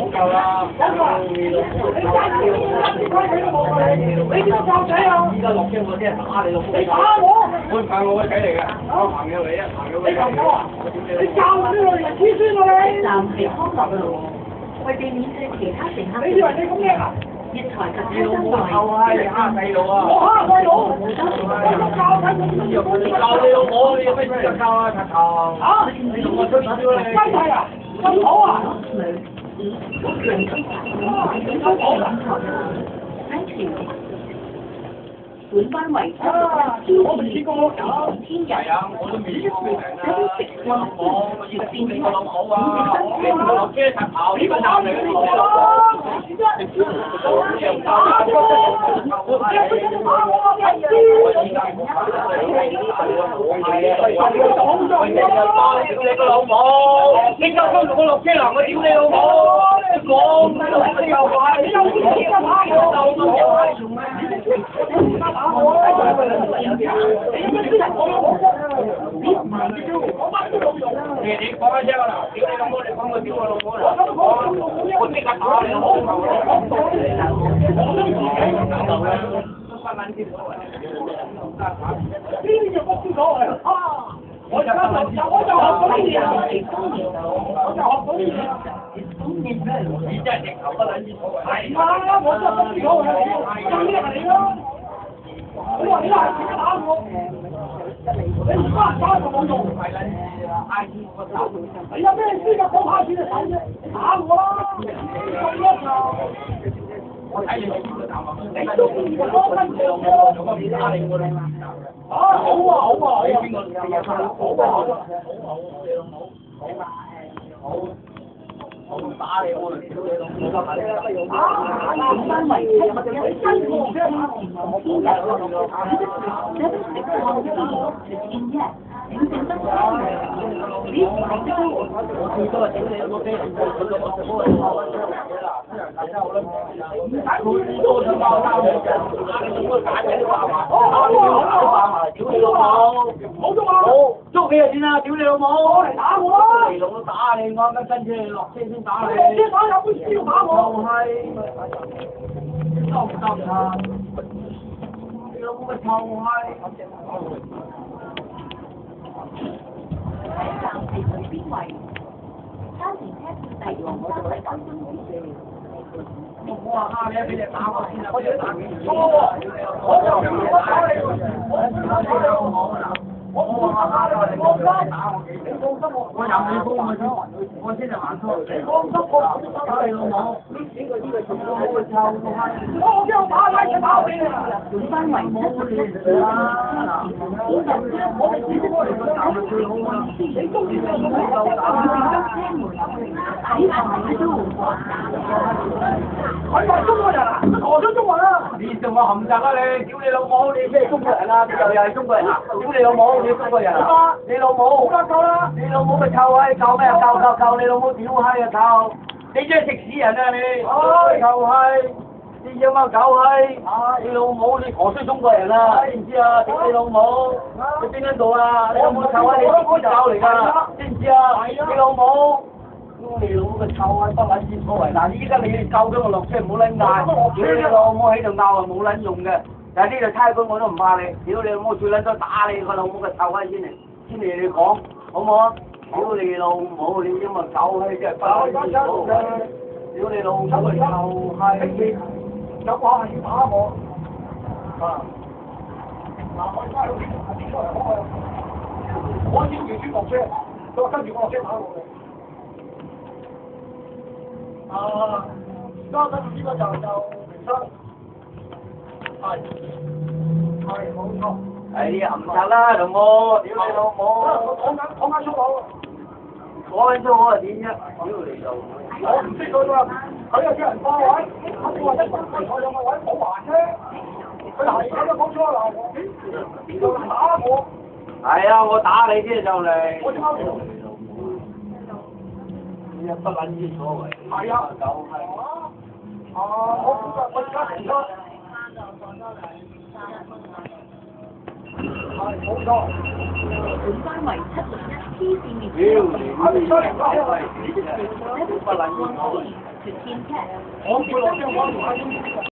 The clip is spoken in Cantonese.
夠啦，你點解教仔啊？依家落車我真係打你老母！你打我！我係我個仔嚟嘅，我朋友嚟啊，朋友嚟嘅。你教呢個人黐線啊你！暫時康樂路，為避免對其他乘客你以為你咁叻啊？月台及你老母車廂臭啊！你蝦細路啊！我蝦細佬，我教仔咁樣要你教你老母，你有咩資格教啊？柒頭！啊！你同我吹水你！真係啊！咁好啊！本班為我未試過天日，係啊，我都未試過嘅。食過我要變你個老母啊！你唔落車柒頭，呢個男嚟嘅呢個老母。你個老母，你夠鐘同我落車啦！我屌你老母！講你老母又壞，你又點解打我？做咩？打我！你講一聲啦！屌你老母！你講我屌我老母啦！我即刻打你老母！邊隻不知所謂啊！我就學到呢啲啊！我就學到呢啲啊！你真係直頭不撚知所謂。係啊！我真係不知所謂啊！最叻係你咯！你話你係自己打我，你唔打就冇用。係啦，嗌住我打佢。你有咩資格講下錢就走啫？你打我啦！咁叻就〜我睇你你中意我多分兩個，做乜唔打你我哋？啊好啊好啊！你邊個？好啊好啊好啊！你老母好啊好。我唔打你，我嚟屌你老母！本班為7或者新路前往天日，這不是抗議，是天一。請正得三秒，呢排都我最多係屌你老母俾人做咗我冇人鬧啊！大家好啦，唔使佢多想爆單嘅，打你老母打你都話埋，都話埋，屌你老母！冇咗嘛？好，捉你就算啦，屌你老母！嚟打我啦！嚟老母打你，我啱啱跟車你落車先打你。車打有本事要打我？就係得唔得啊？你老母個臭閪！暫時隨邊位，三連車第3位9分鐘。我話蝦你，俾你打我先啦，我要打你。我就唔打你，我話蝦你，我打我幾？你放心我任你幫我先，我先就還拖。你放心我打你老母！呢個全部好臭閪！我驚我打拉佢打俾你啊！本班為7或者我哋只不過嚟個打咪最好啊！你中意咩咁咪就打啦！喺排都佢話中國人啊，我咗中國啦！你仲話冚雜啊你？屌你老母！你咩中國人啊？又係中國人啊？屌你老母！你中國人啊？你老母！好啦夠啦！你老母個臭閪！救咩啊？救！你老母屌閪啊臭！你真係食屎人啊你！唉臭閪！你養貓狗閪！你老母你何須中國人啊？知唔知啊？屌你老母！你邊撚度啊？你老母臭閪！你黐狗嚟㗎！知唔知啊？你老母！你老母個臭閪不撚知所謂！嗱，依家你救咗我落車唔好撚嗌！屌你老母喺度拗啊冇撚用嘅！但係呢度差館我都唔怕你！屌你老母最撚多打你個老母個臭閪先嚟你講好唔好啊？屌你老母！你因為狗閪真係不撚知所謂！屌你老母個臭閪！有話係要打我，嗱我而家有邊個嚟講我要完全落車，佢話跟住我落車打我嘅。而家跟住呢個就明生，係冇錯。係你冚柒啦老母！屌你老母！我講緊粗口。講緊粗口係點啫？屌你老母！我唔識佢㗎，佢又叫人霸位，佢話一分我兩個位冇還啫。佢而家都講粗口鬧我，又打我。係啊，我打你啫就嚟。我點解唔？你又不撚知所謂。係啊，就係。我而家停咗。係冇錯。本班為7或者1 T 線列車，屌你！不撚知所謂。to Team Tech. 我配落張畫